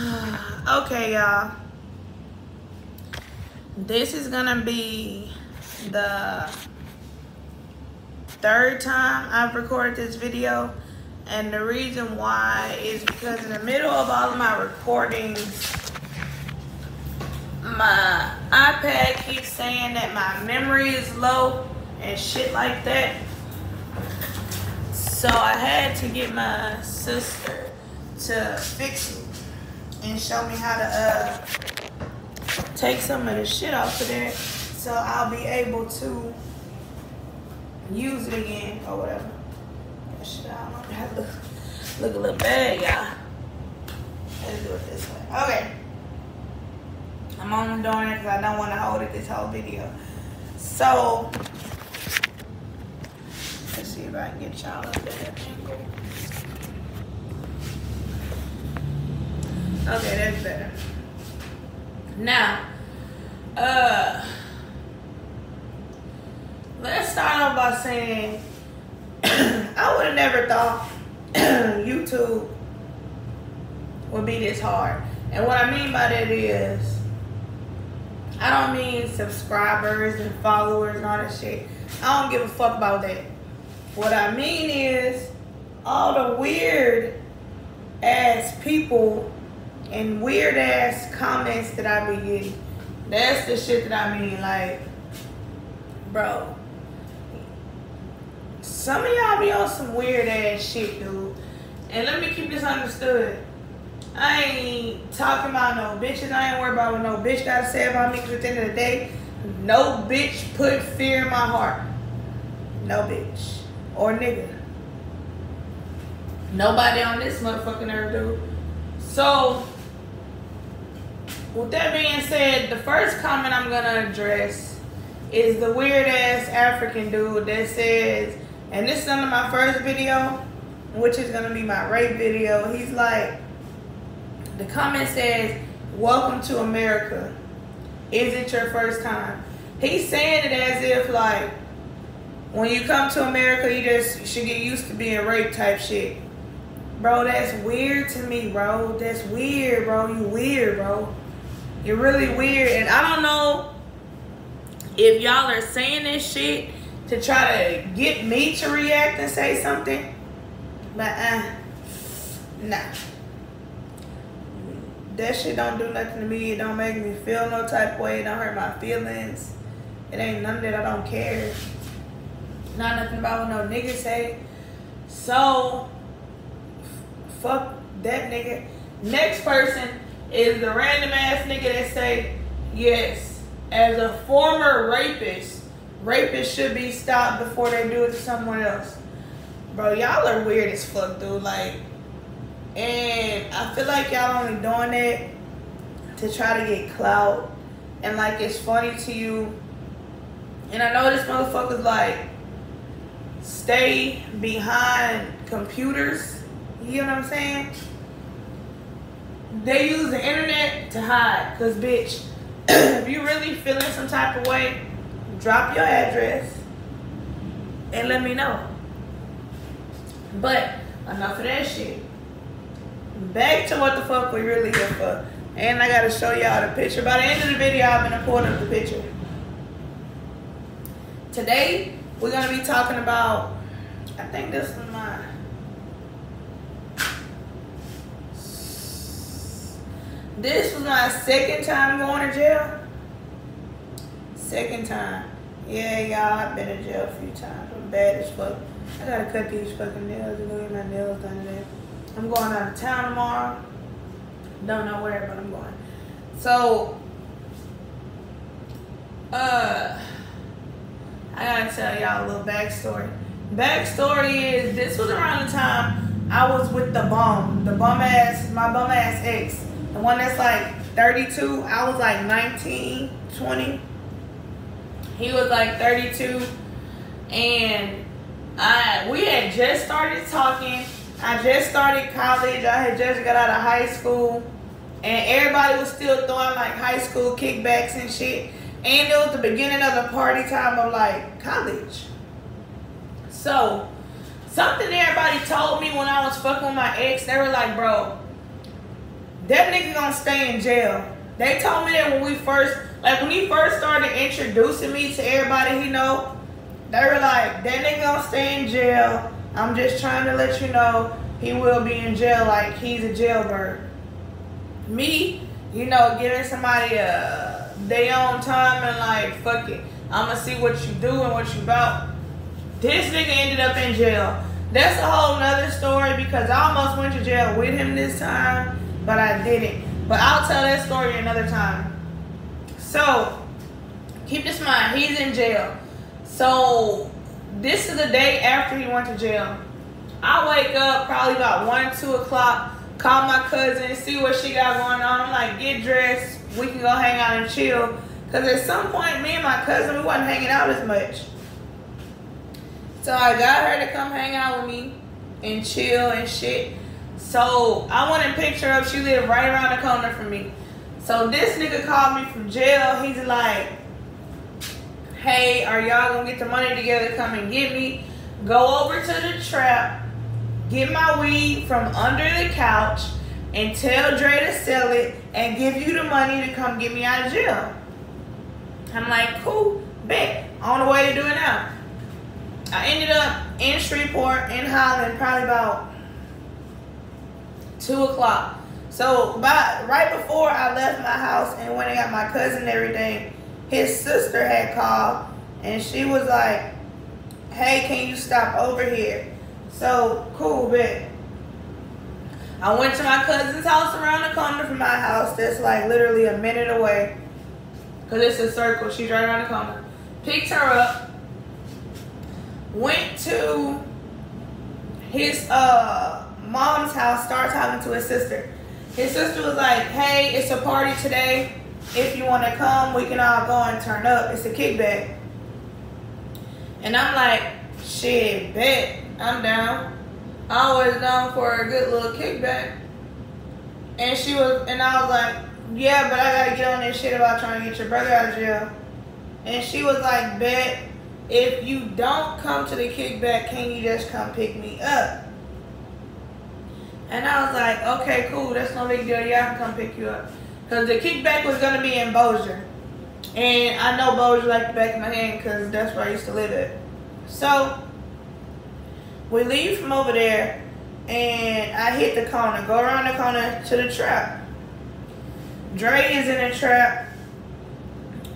Okay, y'all. This is gonna be the third time I've recorded this video, and the reason why is because in the middle of all of my recordings, my iPad keeps saying that my memory is low and shit like that. So I had to get my sister to fix it and show me how to take some of the shit off of there, so I'll be able to use it again or whatever. That shit, I don't know, I have to look a little bad, y'all. Let's do it this way. Okay. I'm only doing it because I don't want to hold it this whole video. So, let's see if I can get y'all up there. Okay, that's better. Now, let's start off by saying I would have never thought YouTube would be this hard. And what I mean by that is, I don't mean subscribers and followers and all that shit. I don't give a fuck about that. What I mean is all the weird ass people and weird ass comments that I be getting. That's the shit that I mean. Like, bro, some of y'all be on some weird ass shit, dude. And let me keep this understood. I ain't talking about no bitches. I ain't worried about what no bitch gotta say about me, because at the end of the day, no bitch put fear in my heart. No bitch. Or nigga. Nobody on this motherfucking earth, dude. So, with that being said, the first comment I'm gonna address is the weird ass African dude that says, and this is under my first video, which is gonna be my rape video. He's like, the comment says, "Welcome to America. Is it your first time?" He's saying it as if like, when you come to America, you just should get used to being raped type shit. Bro, that's weird to me, bro. That's weird, bro. You weird, bro. You're really weird. And I don't know if y'all are saying this shit to try to get me to react and say something. But, nah. That shit don't do nothing to me. It don't make me feel no type of way. It don't hurt my feelings. It ain't none of that. I don't care. Not nothing about what no nigga say. So, fuck that nigga. Next person is the random ass nigga that say, yes, as a former rapist, rapists should be stopped before they do it to someone else. Bro, y'all are weird as fuck, dude. Like, and I feel like y'all only doing that to try to get clout. And like, it's funny to you. And I know this motherfucker's like, stay behind computers. You know what I'm saying? They use the internet to hide. Because, bitch, if you really feeling some type of way, drop your address and let me know. But enough of that shit. Back to what the fuck we really here for. And I gotta show y'all the picture. By the end of the video, I'm gonna pull up the picture. Today, we're gonna be talking about, I think this is mine. This was my second time going to jail. Second time. Yeah, y'all, I've been in jail a few times. I'm bad as fuck. I gotta cut these fucking nails and go get my nails done today. I'm going out of town tomorrow. Don't know where, but I'm going. So, I gotta tell y'all a little backstory. Backstory is, this was around the time I was with my bum ass ex. The one that's like 32, I was like 19, 20. He was like 32. And we had just started talking. I just started college. I had just got out of high school. And everybody was still throwing like high school kickbacks and shit. And it was the beginning of the party time of like college. So, something everybody told me when I was fucking with my ex, they were like, bro, that nigga gonna stay in jail. They told me that when he first started introducing me to everybody he know, they were like, that nigga gonna stay in jail. I'm just trying to let you know he will be in jail, like he's a jailbird. Me, you know, giving somebody their own time and like, fuck it, I'ma see what you do and what you about. This nigga ended up in jail. That's a whole nother story because I almost went to jail with him this time, but I didn't. But I'll tell that story another time. So, keep this in mind, he's in jail. So, this is the day after he went to jail. I wake up probably about 1, 2 o'clock, call my cousin, see what she got going on. I'm like, get dressed, we can go hang out and chill. Because at some point, me and my cousin, we wasn't hanging out as much. So I got her to come hang out with me and chill and shit. So I went and picked her up. She lived right around the corner from me. So this nigga called me from jail. He's like, hey, are y'all gonna get the money together? Come and get me. Go over to the trap, get my weed from under the couch, and tell Dre to sell it and give you the money to come get me out of jail. I'm like, cool, bet. On the way to do it now. I ended up in Shreveport, in Holland, probably about 2 o'clock. So right before I left my house and went and got my cousin and everything, his sister had called and she was like, hey, can you stop over here? So, cool, bet. I went to my cousin's house around the corner from my house. That's like literally a minute away. Because it's a circle. She's right around the corner. Picked her up. Went to his mom's house. Started talking to his sister. His sister was like, hey, it's a party today. If you want to come, we can all go and turn up. It's a kickback. And I'm like, shit, bet. I'm down. I always down for a good little kickback. And I was like, yeah, but I gotta get on this shit about trying to get your brother out of jail. And she was like, bet, if you don't come to the kickback, can you just come pick me up? And I was like, okay, cool, that's no big deal. Yeah, I can come pick you up. Because the kickback was gonna be in Bossier. And I know Bossier like the back of my hand because that's where I used to live at. So, we leave from over there and I hit the corner, go around the corner to the trap. Dre is in the trap.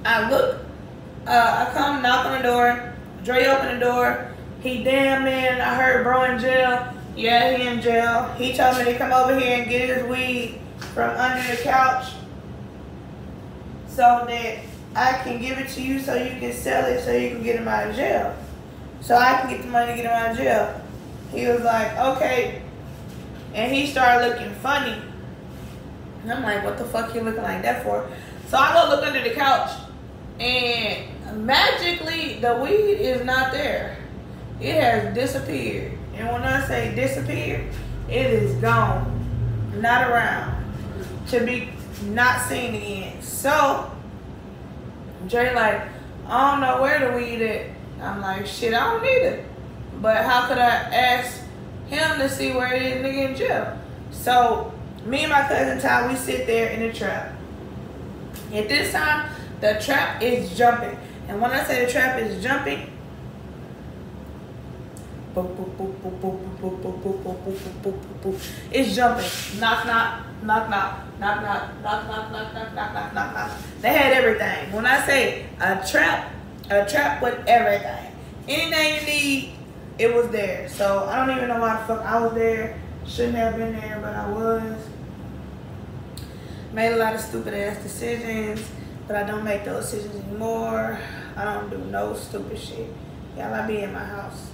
I look, I come knock on the door. Dre open the door. He damn man, I heard bro in jail. Yeah, he in jail. He told me to come over here and get his weed from under the couch so that I can give it to you so you can sell it so you can get him out of jail. So I can get the money to get him out of jail. He was like, okay. And he started looking funny. And I'm like, what the fuck you looking like that for? So I go look under the couch. And magically, the weed is not there. It has disappeared. And when I say disappeared, it is gone. Not around. To be not seen again. So, Jay like, I don't know where the weed is. I'm like, shit, I don't either. But how could I ask him to see where it is, nigga in jail? So, me and my cousin Ty, we sit there in the trap. At this time, the trap is jumping. And when I say the trap is jumping, it's jumping. Knock, knock, knock, knock, knock, knock, knock, knock, knock, knock, knock, knock, knock, knock. They had everything. When I say a trap with everything. Anything you need, it was there. So I don't even know why the fuck I was there. Shouldn't have been there, but I was. Made a lot of stupid ass decisions, but I don't make those decisions anymore. I don't do no stupid shit. Y'all, I be in my house.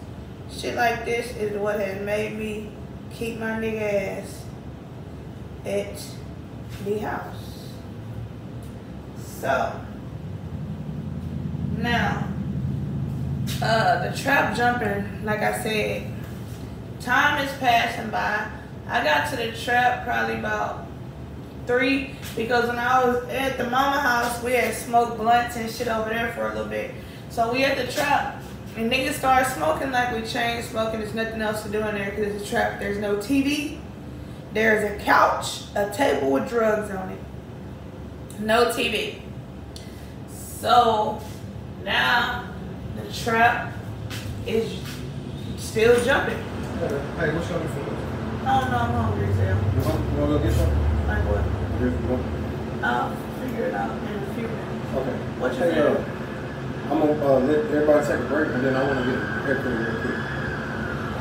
Shit like this is what has made me keep my nigga ass at the house. So, now, the trap jumping, like I said, time is passing by. I got to the trap probably about 3 because when I was at the mama house, we had smoked blunts and shit over there for a little bit. So we at the trap and niggas started smoking like we chain smoking. There's nothing else to do in there because it's a trap. There's no TV. There's a couch, a table with drugs on it. No TV. So now the trap is still jumping. Hey, what's your food? Oh no, I'm hungry as hell. You want to go get something? Like what? I'll Figure it out in a few minutes. Okay. What you think? I'm gonna let everybody take a break, and then I want to get a haircut real quick.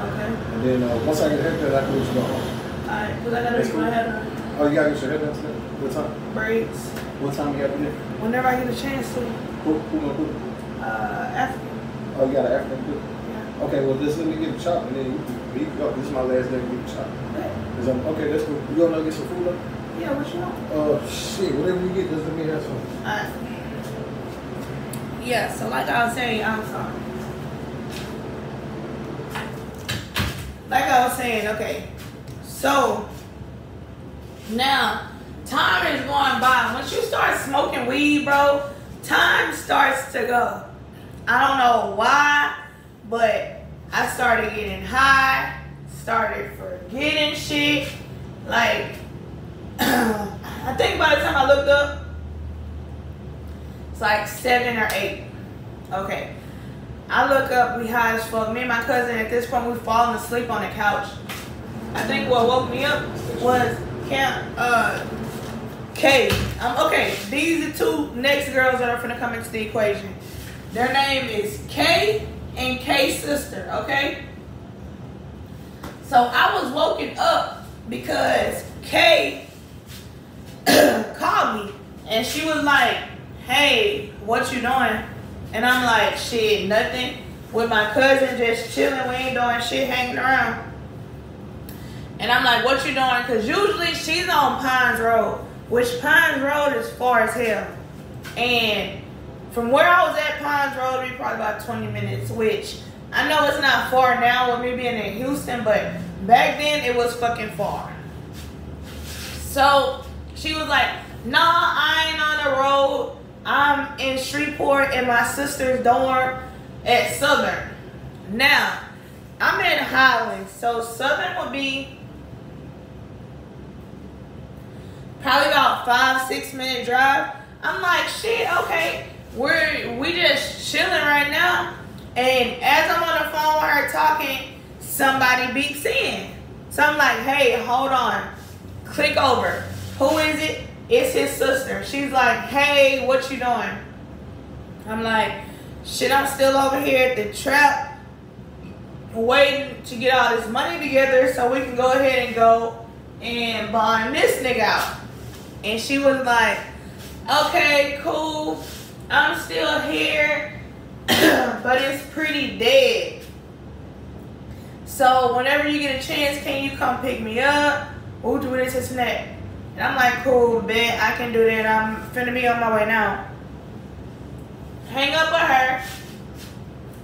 Okay. And then once I get a haircut, I can let you go home. Alright, because I gotta get my hair done. Oh, you gotta get your hair done today? What time? Braids. What time you got to do? Whenever I get a chance to. Who gonna do it? African. Oh, you got an African do? Yeah. Okay, well, just let me get a chop, and then we can go. This is my last day to get a chop. Yeah. Okay, that's cool. You gonna go get some food up? Yeah, what you want? Shit, whatever you get, just let me have some. Alright. Yeah, so like I was saying, I'm sorry. Like I was saying, okay. So now time is going by. Once you start smoking weed, bro, time starts to go. I don't know why, but I started getting high, started forgetting shit. Like, I think by the time I looked up, it's like 7 or 8. Okay. I look up, we high as fuck. Me and my cousin, at this point, we falling asleep on the couch. I think what woke me up was Kay. Okay, these are two next girls that are finna come into the equation. Their name is Kay and Kay's sister, okay? So I was woken up because Kay called me and she was like, hey, what you doing? And I'm like, shit, nothing. With my cousin, just chilling, we ain't doing shit, hanging around. And I'm like, what you doing? Because usually she's on Pines Road, which Pines Road is far as hell. And from where I was at Pines Road, it'd be probably about 20 minutes, which I know it's not far now with me being in Houston, but back then it was fucking far. So she was like, nah, I ain't on the road. I'm in Shreveport in my sister's dorm at Southern. Now, I'm in Highlands, so Southern would be probably about 5-6 minute drive. I'm like, shit, okay, we just chilling right now. And as I'm on the phone with her talking, somebody beeps in. So I'm like, hey, hold on. Click over. Who is it? It's his sister. She's like, hey, what you doing? I'm like, shit, I'm still over here at the trap waiting to get all this money together so we can go ahead and go and bond this nigga out. And she was like, okay, cool. I'm still here, but it's pretty dead. So whenever you get a chance, can you come pick me up? We'll do this and snack. And I'm like, cool, bet, I can do that. I'm finna be on my way now. Hang up with her.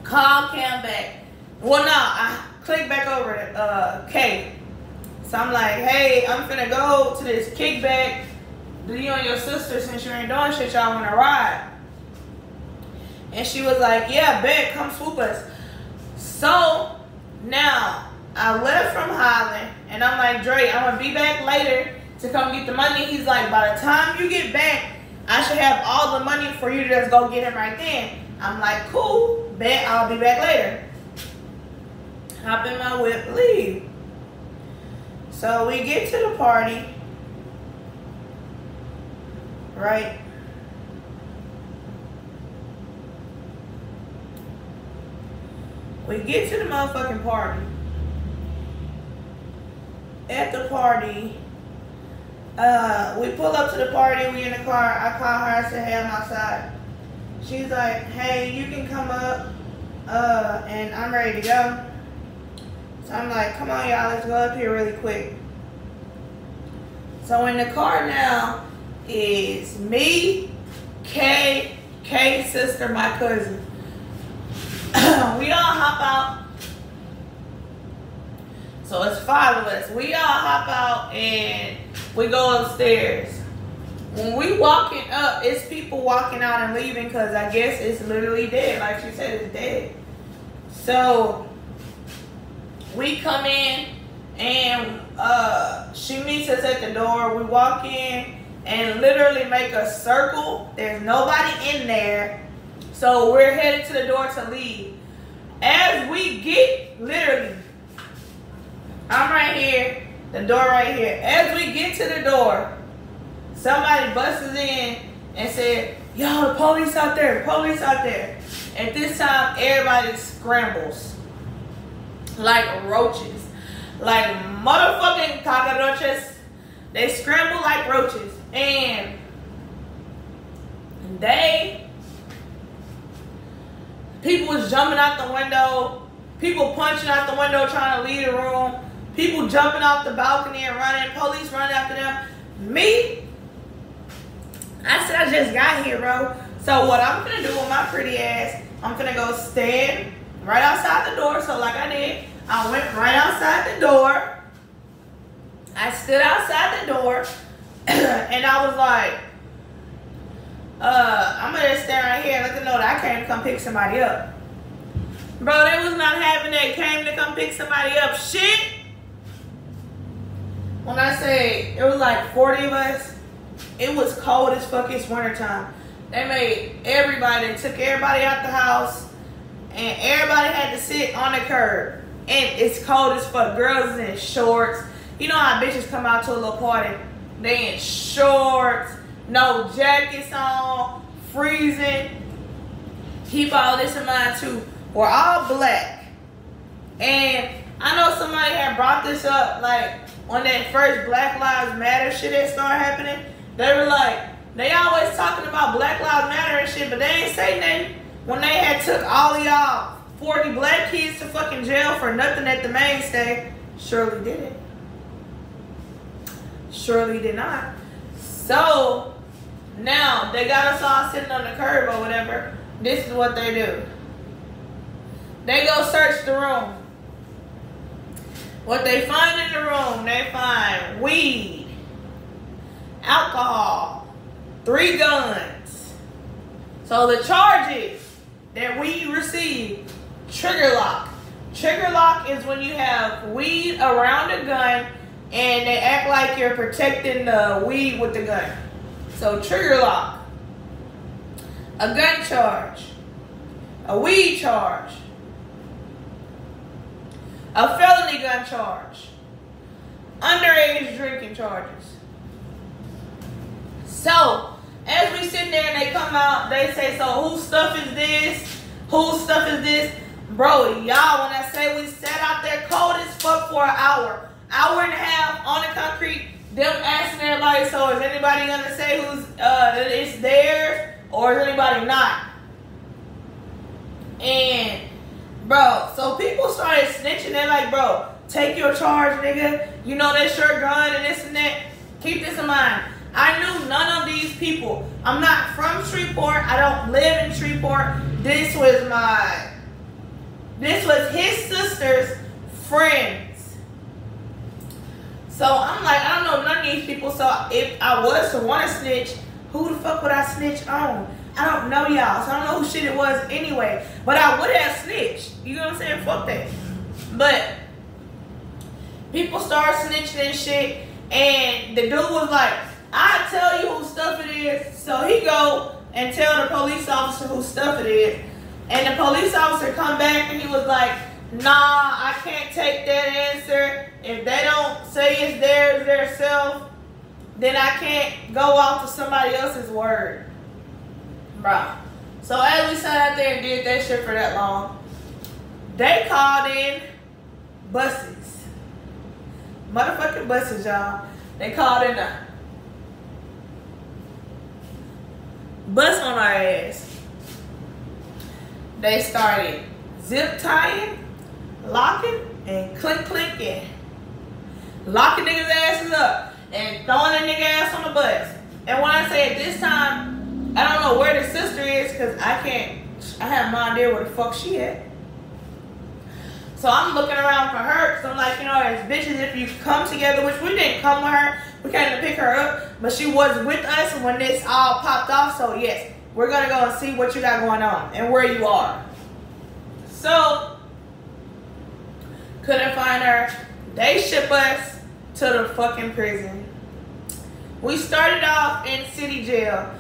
Call Cam back. Well, no, I click back over to Kay. So I'm like, hey, I'm finna go to this kickback. Do you and your sister, since you ain't doing shit, y'all wanna ride? And she was like, yeah, bet, come swoop us. So now I left from Highland and I'm like, Dre, I'm gonna be back later to come get the money. He's like, by the time you get back, I should have all the money for you to just go get him right then. I'm like, cool, bet, I'll be back later. Hop in my whip, leave. So we get to the party, right? We get to the motherfucking party. At the party, we pull up to the party, we in the car, I call her, I say, hey, I'm outside. She's like, hey, you can come up, and I'm ready to go. So I'm like, come on y'all, let's go up here really quick. So in the car now is me, Kay, Kay's sister, my cousin. We all hop out. So it's 5 of us. We all hop out and we go upstairs. When we walking up, it's people walking out and leaving because I guess it's literally dead. Like she said, it's dead. So we come in And she meets us at the door. We walk in and literally make a circle. There's nobody in there. So we're headed to the door to leave. As we get, literally, I'm right here, the door right here. As we get to the door, somebody busts in and said, yo, the police out there, police out there. At this time, everybody scrambles like roaches, like motherfucking cockroaches. They scramble like roaches. And people was jumping out the window, people punching out the window trying to leave the room, people jumping off the balcony and running, police running after them. Me, I said I just got here, bro. So what I'm gonna do with my pretty ass, I'm gonna go stand right outside the door. So like I did, I went right outside the door. I stood outside the door and I was like, I'm gonna stand right here and let them know that I came to come pick somebody up. Bro, they was not having that came to come pick somebody up shit. When I say it was like 40 of us, it was cold as fuck. It's wintertime. They made everybody, they took everybody out the house and everybody had to sit on the curb. And it's cold as fuck. Girls is in shorts. You know how bitches come out to a little party? They in shorts, no jackets on, freezing. Keep all this in mind too. We're all black. And I know somebody had brought this up, like when that first Black Lives Matter shit that started happening. They were like, they always talking about Black Lives Matter and shit, but they ain't say nothing when they had took all of y'all 40 black kids to fucking jail for nothing at the mainstay. Surely didn't. Surely did not. So now they got us all sitting on the curb or whatever. This is what they do. They go search the room. What they find in the room, they find weed, alcohol, 3 guns. So the charges that we received, trigger lock. Trigger lock is when you have weed around a gun and they act like you're protecting the weed with the gun. So trigger lock, a gun charge, a weed charge, a felony gun charge, underage drinking charges. So as we sit there and they come out, they say, so whose stuff is this? Whose stuff is this? Bro, y'all, when I say we sat out there cold as fuck for an hour and a half on the concrete, them asking everybody, so is anybody gonna say who's it's theirs or is anybody not? And bro, so people started snitching. They're like, bro, take your charge, nigga. You know that's your gun and this and that. Keep this in mind. I knew none of these people. I'm not from Shreveport. I don't live in Shreveport. This was his sister's friends. So I'm like, I don't know none of these people. So if I was to want to snitch, who the fuck would I snitch on? I don't know y'all. So I don't know who shit it was anyway. But I would have snitched. You know what I'm saying? Fuck that. But people start snitching and shit. And the dude was like, I'll tell you whose stuff it is. So he go and tell the police officer whose stuff it is. And the police officer come back and he was like, nah, I can't take that answer. If they don't say it's theirs themselves, then I can't go off to somebody else's word. Bro. So as we sat out there and did that shit for that long, they called in buses. Motherfucking buses, y'all. They called in a bus on our ass. They started zip tying, locking, and clinking. Locking niggas' asses up and throwing a nigga ass on the bus. And when I say at this time, I don't know where the sister is because I have no idea where the fuck she at. So I'm looking around for her because I'm like, you know, as bitches, if you come together, which we didn't come with her, we came to pick her up, but she was with us when this all popped off. So yes, we're gonna go and see what you got going on and where you are. So couldn't find her. They ship us to the fucking prison. We started off in city jail.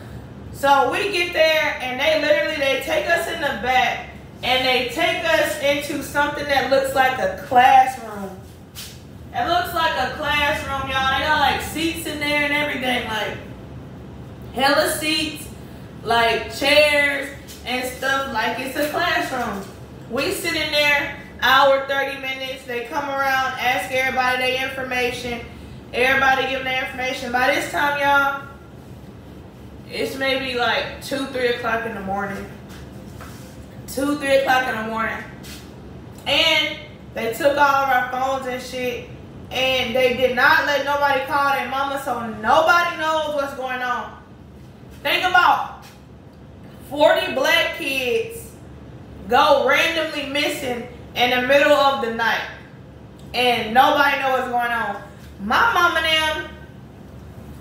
So we get there and they take us in the back and they take us into something that looks like a classroom. It looks like a classroom, y'all. They got like seats in there and everything, like hella seats, like chairs and stuff, like it's a classroom. We sit in there, hour, 30 minutes. They come around, ask everybody their information. Everybody give them their information. By this time, y'all, it's maybe like 2, 3 o'clock in the morning. 2, 3 o'clock in the morning. And they took all of our phones and shit. And they did not let nobody call their mama, so nobody knows what's going on. Think about 40 black kids go randomly missing in the middle of the night. And nobody knows what's going on. My mom and them,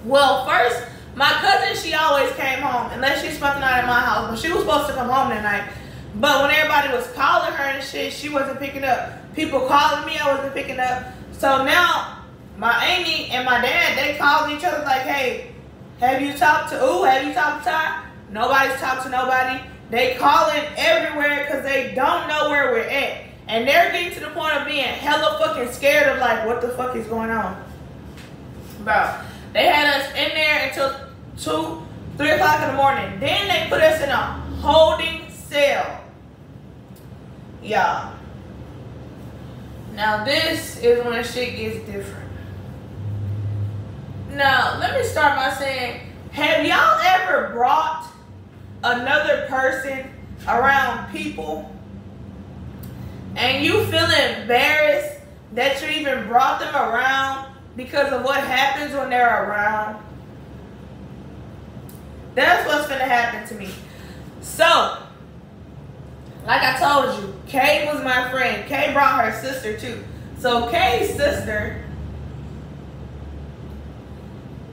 well, first, my cousin, she always came home, unless she spent the night at my house, but she was supposed to come home that night. But when everybody was calling her and shit, she wasn't picking up. People calling me, I wasn't picking up. So now, my auntie and my dad, they called each other like, hey, have you talked to Have you talked to Ty? Nobody's talked to nobody. They calling everywhere because they don't know where we're at. And they're getting to the point of being hella fucking scared of like, what the fuck is going on? Bro, they had us in there until 2, 3 o'clock in the morning. Then they put us in a holding cell. Y'all. Now this is when shit gets different. Now, let me start by saying, have y'all ever brought another person around people and you feel embarrassed that you even brought them around because of what happens when they're around? That's what's gonna happen to me. So, like I told you, Kay was my friend. Kay brought her sister too. So Kay's sister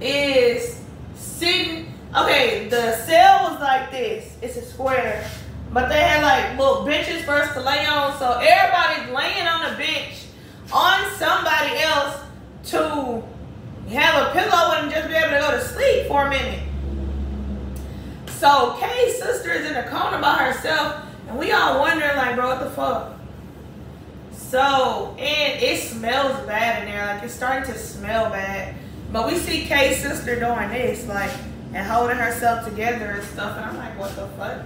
is sitting, okay, the cell was like this. It's a square. But they had like little benches for us to lay on. So everybody's laying on the bench on somebody else to have a pillow and just be able to go to sleep for a minute. So Kay's sister is in a corner by herself, and we all wondering like, bro, what the fuck? So, and it smells bad in there, like it's starting to smell bad. But we see Kay's sister doing this, like, and holding herself together and stuff, and I'm like, what the fuck?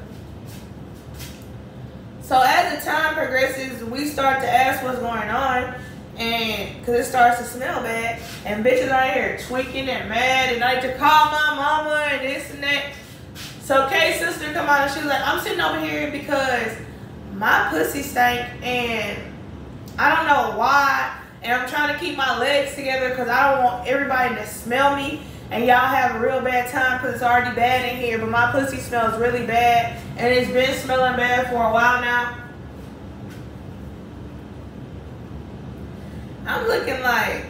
So as the time progresses, we start to ask what's going on, and because it starts to smell bad, and bitches are here tweaking and mad, and I like to call my mama and this and that. So Kay's sister come out and she's like, I'm sitting over here because my pussy stank and I don't know why, and I'm trying to keep my legs together because I don't want everybody to smell me and y'all have a real bad time because it's already bad in here, but my pussy smells really bad and it's been smelling bad for a while now. I'm looking like,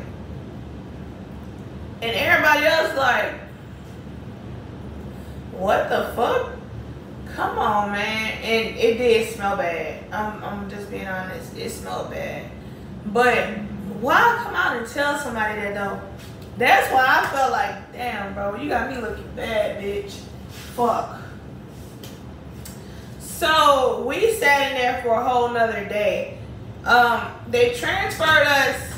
and everybody else like, what the fuck? Come on, man. And it did smell bad. I'm just being honest. It smelled bad. But why come out and tell somebody that though? That's why I felt like, damn, bro, you got me looking bad, bitch. Fuck. So we sat in there for a whole nother day. They transferred us.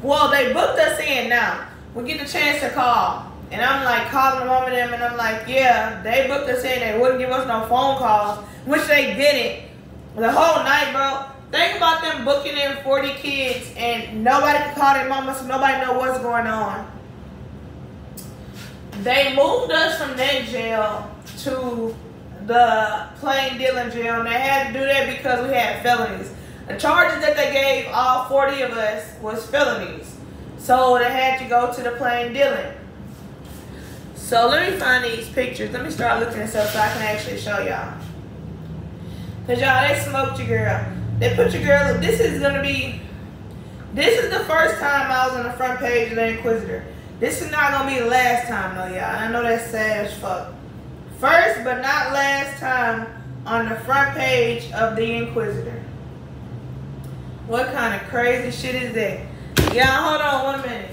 Well, they booked us in now. We get the chance to call. And I'm like calling the mom and them, and I'm like, yeah, they booked us in. They wouldn't give us no phone calls, which they didn't. The whole night, bro. Think about them booking in 40 kids, and nobody can call their mama, so nobody know what's going on. They moved us from that jail to the plain Dillon jail, and they had to do that because we had felonies. The charges that they gave all 40 of us was felonies. So they had to go to the plain Dillon. So let me find these pictures. Let me start looking this up so I can actually show y'all. Cause y'all, they smoked your girl. They put your girl, this is the first time I was on the front page of the Inquisitor. This is not gonna be the last time though, y'all. I know that's sad as fuck. First but not last time on the front page of the Inquisitor. What kind of crazy shit is that? Yeah, hold on 1 minute.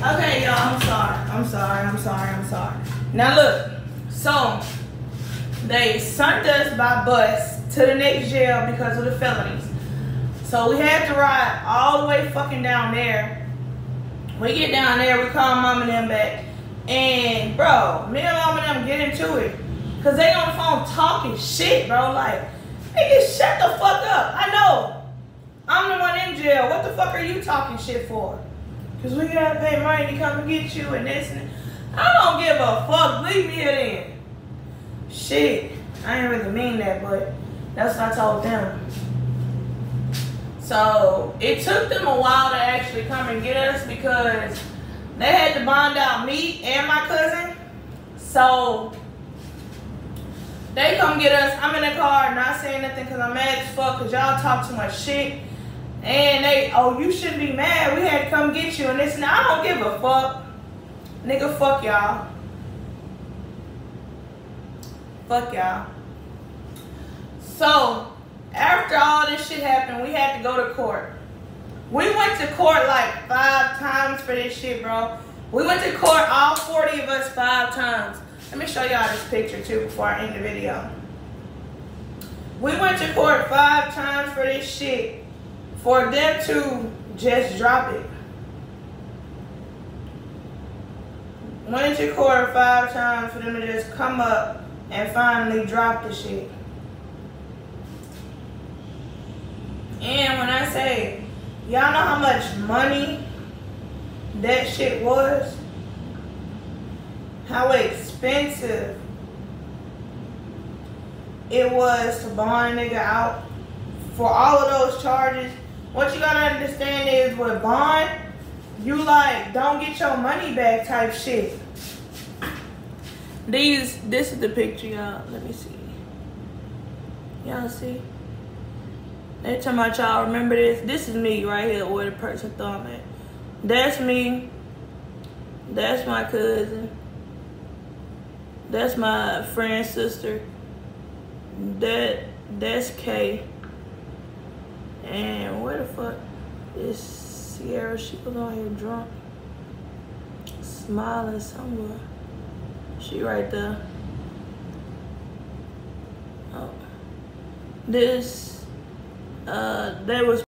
Okay, y'all, I'm sorry. Now look, so they sent us by bus to the next jail because of the felonies. So we had to ride all the way fucking down there. We get down there, we call mom and them back. And bro, me and mom and them get into it. Cause they on the phone talking shit, bro. Like, nigga, shut the fuck up. I know. I'm the one in jail. What the fuck are you talking shit for? Cause we gotta pay money to come and get you and this and that. I don't give a fuck. Leave me here then. Shit. I ain't really mean that, but that's what I told them. So it took them a while to actually come and get us because they had to bond out me and my cousin. So they come get us. I'm in the car not saying nothing because I'm mad as fuck because y'all talk too much shit. And they, oh, you shouldn't be mad. We had to come get you and this and that. I don't give a fuck. Nigga, fuck y'all. Fuck y'all. So, after all this shit happened, we had to go to court. We went to court like 5 times for this shit, bro. We went to court, all 40 of us, 5 times. Let me show y'all this picture too before I end the video. We went to court 5 times for this shit. For them to just drop it. Went to court 5 times for them to just come up and finally drop the shit. And when I say Y'all know how much money that shit was? How expensive it was to bond a nigga out for all of those charges. What you gotta understand is with bond, you like don't get your money back type shit. This is the picture, y'all. Let me see. Y'all see? Every time y'all remember this, this is me right here where the person thumb at. That's me. That's my cousin. That's my friend's sister. That's Kay. And where the fuck is Sierra? She was on here drunk, smiling somewhere. She right there. Oh, this. They was